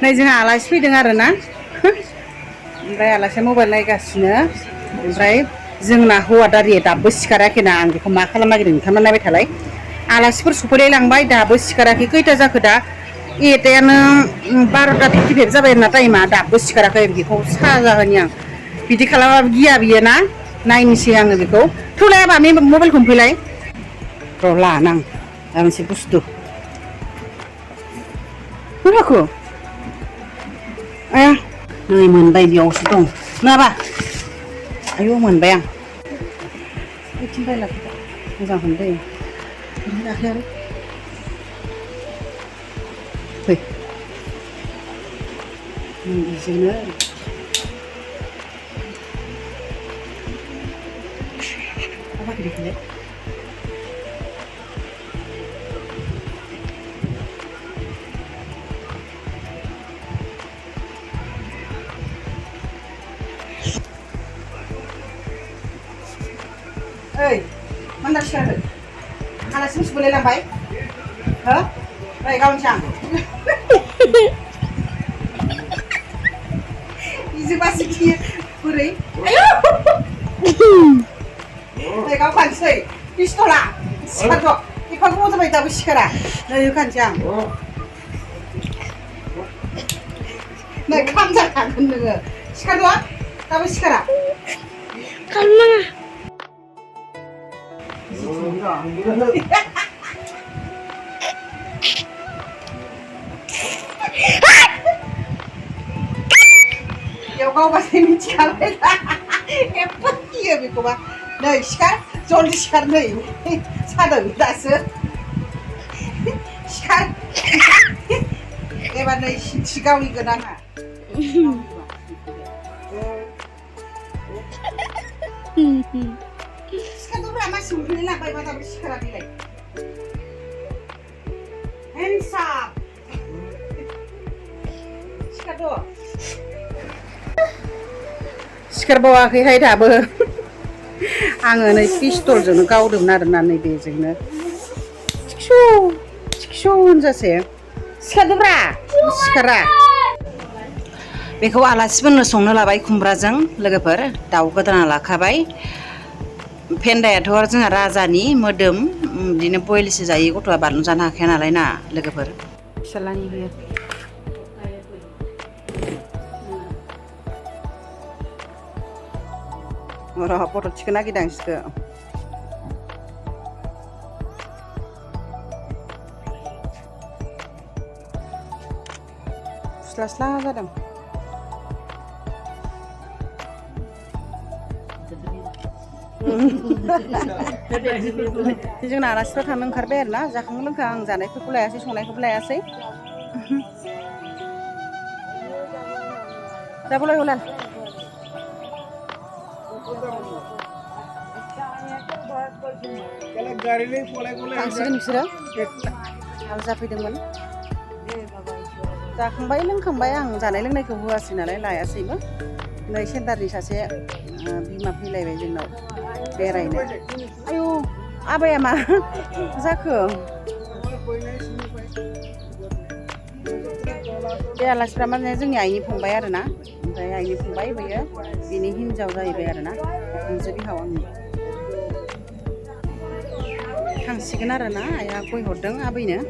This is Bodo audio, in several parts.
नै जोंहा आलासि फैदों आरोना ओमफ्राय आलासिया मबाइल नायगासिनो ओमफ्राय जोंना हौवा दारिया दाबो सिखाराखैना आं बेखौ मा खालामनो नागिरदों नोंथांमोन नायबाय थालाय आलासिफोर सफैलाय लांबाय दाबो सिखाराखै खैथा जाखो दा एटायानो 12:55 जाबाय आरोना टाइमा दाबो सिखाराखै बेखौ साहा जाहोनि आं बिदि खालामाबा गिया बियो ना नायनोसै आङो बेखौ थौलायाबा मबाइलखौ फैलाय र' लानां माबा मोनसे बुस्थु मा जाखो आया नै मोनबाय बेयावसो दं नङाबा आयौ मोनबाय आं बेथिं बायलाखै मोजांखौनो जायो मोनाखै आरो फै बेजोंनो मा बायदिखौलाय ओइ मानदार सिखारखो आलासि सफैलाय लांबाय हो ओइ गावनोसै आं बिजोंबासो गियो बोरै आयौ नै गाव खानोसै पिस्तला सिखारथ' एफा गोबाव जाबाय दाबो सिखारा नै होखानोसै आं नै खामजाखागोन नोङो सिखारथ' दाबो सिखारा खालामनाङा बेयाव गावबासो मिथिखाबाय एफा गियो बेखौबा नै सिखार जल्दि सिखार नै सादों दासो सिखार एबार नै सिनस्रि गावहैगोन आंहा सिखारदोंब्रा मानसि मोनफैनो लांबायबा दाबो सिखाराखैलाय हेन्डसाप सिखारद' सिखारबावाखैहाय दाबो आङो नै पिस्तलजोंनो गावदोंमोन आरोना नै बेजोंनो थिकसौ थिकसौ होनजासे सिखारदोब्रा सिखारा बेखौ आलासिफोरनो संनो लाबाय खुमब्राजों लोगोफोर दाउ गोदाना लाखाबाय फेन्दायाथ' जोंहा राजानि मोदोम बिदिनो बयलसो जायो गथ'आ बानलु जानो हाखाया नालाय ना लोगोफोर फिसालानि बियो र' फट' थिखोना गिदांसिखो फुस्लास्ला जादों जोंना आलासिफ्रा थांनो ओंखारबाय आरोना जाखां लोंखां आं जानायफोरखौ लायासै संनायखौबो लायासै जाबोलाय हलाय थांसिगोन बिसोरो आं जाफैदोंमोन जाखांबाय लोंखांबाय आं जानाय लोंनायखौ होआसै नालाय लायासैबो नै सेन्टारनि सासे बिमा फैलायबाय जोंनाव बेरायनो आयु आबाया मा जाखो बे आलासिफ्रा माने जोंनि आइनि फंबाय आरोना ओमफ्राय आइनि फंबाय बेयो बिनि हिनजाव जाहैबाय आरोना बिहामजो बिहाव आंनि थांसिगोन आरोना आइया गय हरदों आबैनो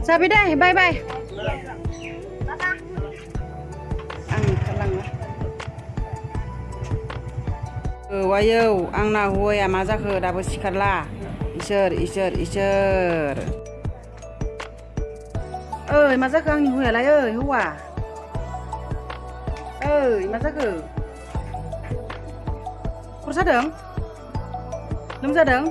जाबाय दे बाय बाय आं ओंखारलाङो औ आयौ आंना हौवाया मा जाखो दाबो सिखारला इसोर इसोर इसोर ओइ मा जाखो आंनि हौवायालाय ओइ हौवा ओइ मा जाखो खर' सादों लोमजादों